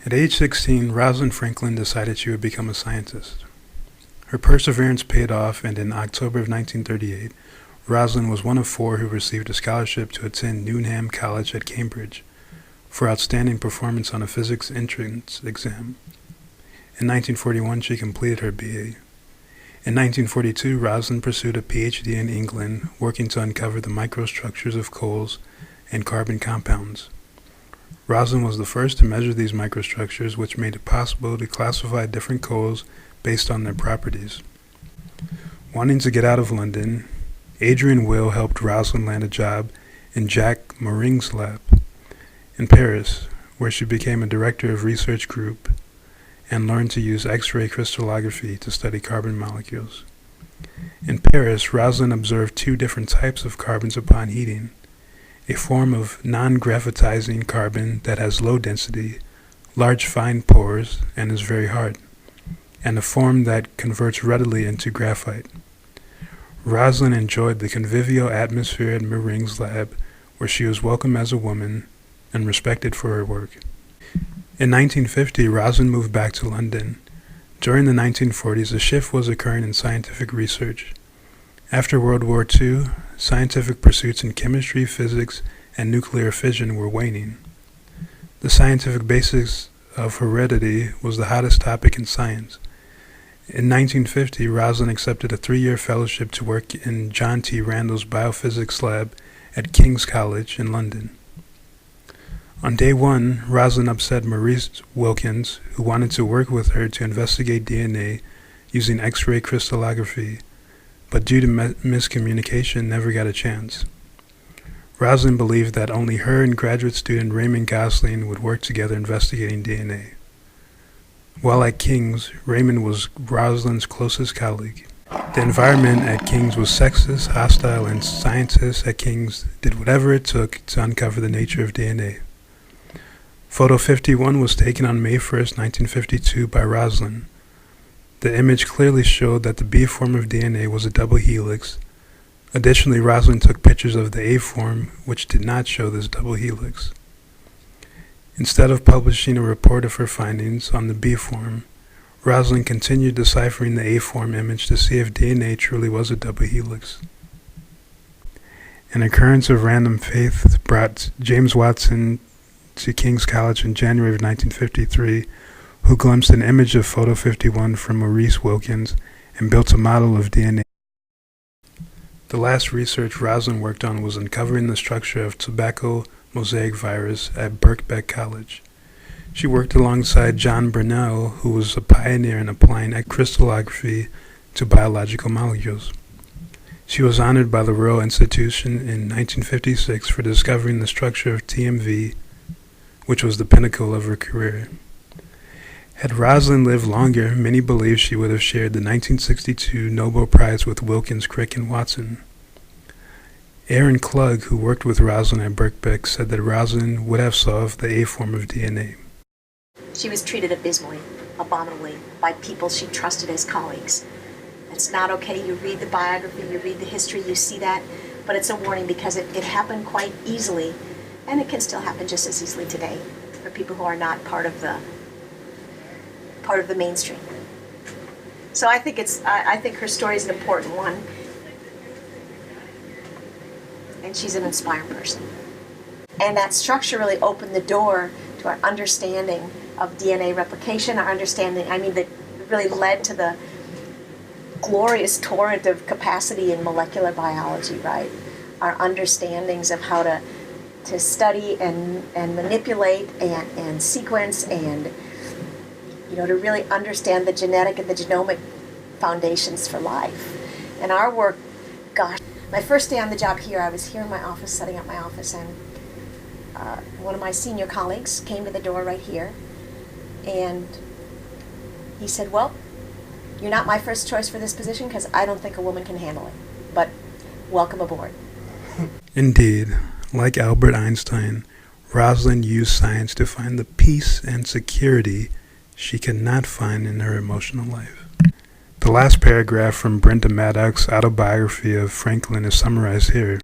At age 16, Rosalind Franklin decided she would become a scientist. Her perseverance paid off, and in October of 1938, Rosalind was one of four who received a scholarship to attend Newnham College at Cambridge for outstanding performance on a physics entrance exam. In 1941, she completed her BA. In 1942, Rosalind pursued a PhD in England, working to uncover the microstructures of coals and carbon compounds. Rosalind was the first to measure these microstructures, which made it possible to classify different coals based on their properties. Wanting to get out of London, Aaryn Will helped Rosalind land a job in Jacques Morin's lab in Paris, where she became a director of research group and learned to use X-ray crystallography to study carbon molecules. In Paris, Rosalind observed two different types of carbons upon heating: a form of non-graphitizing carbon that has low density, large fine pores, and is very hard, and a form that converts readily into graphite. Rosalind enjoyed the convivial atmosphere at Morin's lab, where she was welcome as a woman and respected for her work. In 1950, Rosalind moved back to London. During the 1940s, a shift was occurring in scientific research. After World War II, scientific pursuits in chemistry, physics, and nuclear fission were waning. The scientific basis of heredity was the hottest topic in science. In 1950, Rosalind accepted a 3-year fellowship to work in John T. Randall's biophysics lab at King's College in London. On day one, Rosalind upset Maurice Wilkins, who wanted to work with her to investigate DNA using X-ray crystallography, but due to miscommunication, never got a chance. Rosalind believed that only her and graduate student Raymond Gosling would work together investigating DNA. While at King's, Raymond was Rosalind's closest colleague. The environment at King's was sexist, hostile, and scientists at King's did whatever it took to uncover the nature of DNA. Photo 51 was taken on May 1st, 1952 by Rosalind. The image clearly showed that the B form of DNA was a double helix. Additionally, Rosalind took pictures of the A form, which did not show this double helix. Instead of publishing a report of her findings on the B form, Rosalind continued deciphering the A form image to see if DNA truly was a double helix. An occurrence of random fate brought James Watson to King's College in January of 1953, who glimpsed an image of photo 51 from Maurice Wilkins and built a model of DNA. The last research Rosalind worked on was uncovering the structure of tobacco mosaic virus at Birkbeck College. She worked alongside John Burnell, who was a pioneer in applying crystallography to biological molecules. She was honored by the Royal Institution in 1956 for discovering the structure of TMV, which was the pinnacle of her career. Had Rosalind lived longer, many believe she would have shared the 1962 Nobel Prize with Wilkins, Crick, and Watson. Aaryn Klug, who worked with Rosalind at Birkbeck, said that Rosalind would have solved the A form of DNA. She was treated abysmally, abominably, by people she trusted as colleagues. It's not okay. You read the biography, you read the history, you see that, but it's a warning because it happened quite easily, and it can still happen just as easily today for people who are not part of the mainstream. So I think her story is an important one, and she's an inspiring person. And that structure really opened the door to our understanding of DNA replication, that really led to the glorious torrent of capacity in molecular biology, right? Our understandings of how to study and manipulate and sequence and to really understand the genetic and the genomic foundations for life. And our work, gosh, my first day on the job here, I was here in my office, setting up my office, and one of my senior colleagues came to the door right here, and he said, "Well, you're not my first choice for this position because I don't think a woman can handle it, but welcome aboard." Indeed, like Albert Einstein, Rosalind used science to find the peace and security she could not find in her emotional life. The last paragraph from Brenda Maddox's autobiography of Franklin is summarized here.